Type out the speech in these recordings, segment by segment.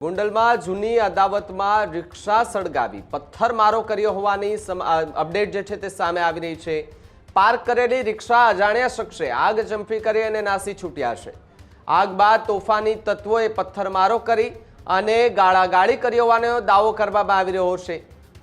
ગોંડલમાં જૂની અદાવતમાં રિક્ષા સળગાવી પથ્થરમારો કર્યો હોવાની અપડેટ જે છે તે સામે આવી રહી છે। પાર્ક કરેલી રિક્ષા અજાણ્યા શખ્સે આગ ઝંપી કરી અને નાસી છૂટ્યા છે। આગ બાદ તોફાની તત્વોએ પથ્થરમારો કરી અને ગાળાગાળી કરી હોવાનો દાવો કરવામાં આવી રહ્યો છે।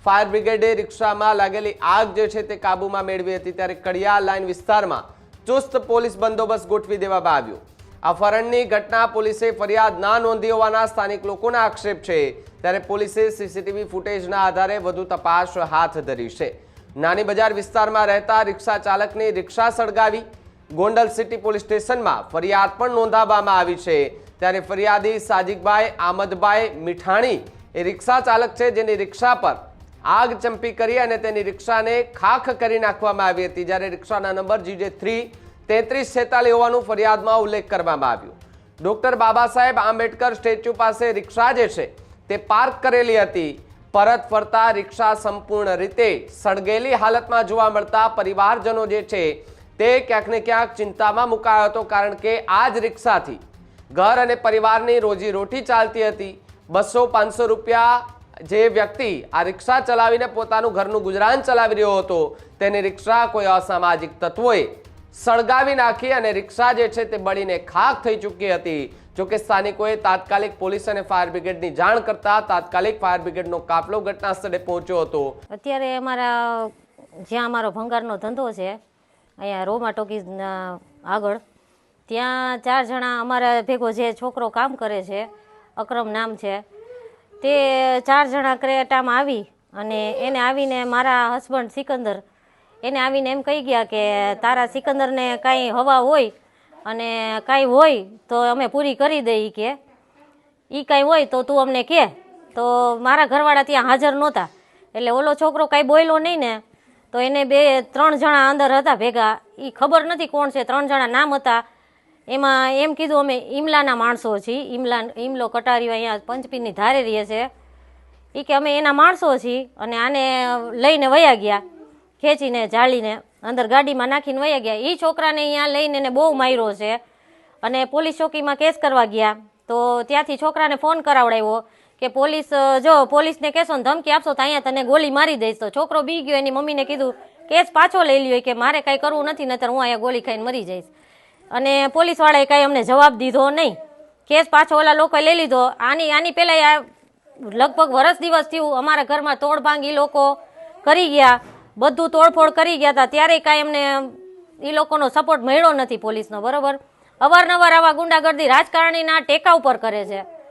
ફાયર બ્રિગેડે રિક્ષામાં લાગેલી આગ જે છે તે કાબૂમાં મેળવી હતી, ત્યારે કડિયા લાઇન વિસ્તારમાં ચુસ્ત પોલીસ બંદોબસ્ત ગોઠવી દેવામાં આવ્યો। અપહરણની ઘટના પોલીસે ફરિયાદ ના નોંધી હોવાના સ્થાનિક લોકોના આક્ષેપ છે, ત્યારે પોલીસે સીસીટીવી ફૂટેજના આધારે વધુ તપાસ હાથ ધરી છે। નાની બજાર વિસ્તારમાં રહેતા રિક્ષા ચાલકની રિક્ષા સળગાવી ગોંડલ સિટી પોલીસ સ્ટેશનમાં ફરિયાદ પણ નોંધાવવામાં આવી છે। ત્યારે ફરિયાદી સાજિકભાઈ આમદભાઈ મીઠાણી એ રિક્ષા ચાલક છે, જેની રિક્ષા પર આગ ચંપી કરી અને તેની રિક્ષાને ખાખ કરી નાખવામાં આવી હતી, જ્યારે રિક્ષાના નંબર GJ3 3346 હોવાનું ફરિયાદમાં ઉલ્લેખ કરવામાં આવ્યો। ડોક્ટર બાબા સાહેબ આંબેડકર સ્ટેચ્યુ પાસે રિક્ષા જે છે તે પાર્ક કરેલી હતી। પરત ફરતા રિક્ષા સંપૂર્ણ રીતે સળગેલી હાલતમાં જોવા મળતા પરિવારજનો જે છે તે ક્યાંક ને ક્યાંક ચિંતામાં મુકાયો હતો, કારણ કે આ જ રિક્ષાથી ઘર અને પરિવારની રોજીરોટી ચાલતી હતી। 200-500 રૂપિયા જે વ્યક્તિ આ રિક્ષા ચલાવીને પોતાનું ઘરનું ગુજરાન ચલાવી રહ્યો હતો, તેની રિક્ષા કોઈ અસામાજિક તત્વોએ સળગાવી નાખી અને રિક્ષા જે છે તે બળીને ખાખ થઈ ચૂકી હતી। જોકે સ્થાનિકોએ તાત્કાલિક પોલીસ અને ફાયર બ્રિગેડની જાણ કરતા તાત્કાલિક ફાયર બ્રિગેડનો કાફલો ઘટના સ્થળે પહોંચ્યો હતો। અત્યારે અમારા જ્યાં અમારો ભંગારનો ધંધો છે, અહીંયા રોમા ટોકીઝ આગળ, ત્યાં 4 જણા અમારા ભેગો જે છોકરો કામ કરે છે, અકરમ નામ છે, તે 4 જણા ક્રેટામાં આવી અને એને આવીને મારા હસબન્ડ સિકંદર એને આવીને એમ કહી ગયા કે તારા સિકંદરને કાંઈ હવા હોય અને કાંઈ હોય તો અમે પૂરી કરી દઈએ, કે એ કાંઈ હોય તો તું અમને કહે। તો મારા ઘરવાળા ત્યાં હાજર નહોતા, એટલે ઓલો છોકરો કાંઈ બોલ્યો નહીં ને, તો એને 2-3 જણા અંદર હતા ભેગા, એ ખબર નથી કોણ છે, 3 જણા નામ હતા। એમાં એમ કીધું અમે ઈમલાના માણસો છીએ, ઈમલો કટારીઓ અહીંયા પંચપીરની ધારે રહે છે, એ કે અમે એના માણસો છીએ અને આને લઈને વયા ગયા, ખેંચીને જાળીને અંદર ગાડીમાં નાખીને વયા ગયા। એ છોકરાને અહીંયા લઈને એને બહુ માર્યો છે અને પોલીસ ચોકીમાં કેસ કરવા ગયા, તો ત્યાંથી છોકરાને ફોન કરાવડાવ્યો કે પોલીસ જો પોલીસને કહેશો ને ધમકી આપશો તો અહીંયા તને ગોળી મારી દઈશ। તો છોકરો બી ગયો, એની મમ્મીને કીધું કેસ પાછો લઈ લ્યો, કે મારે કાંઈ કરવું નથી, નહીતર હું અહીંયા ગોળી ખાઈને મરી જઈશ। અને પોલીસવાળાએ કાંઈ અમને જવાબ દીધો નહીં, કેસ પાછો ઓલા લોકોએ લઈ લીધો। આની પહેલાં લગભગ વર્ષ દિવસ થયું અમારા ઘરમાં તોડભાંગ એ લોકો કરી ગયા, બધું તોડફોડ કરી ગયા હતા, ત્યારે કાંઈ અમને એ લોકોનો સપોર્ટ મળ્યો નથી પોલીસનો, બરોબર। અવારનવાર આવા ગુંડાગર્દી રાજકારણીના ટેકા ઉપર કરે છે।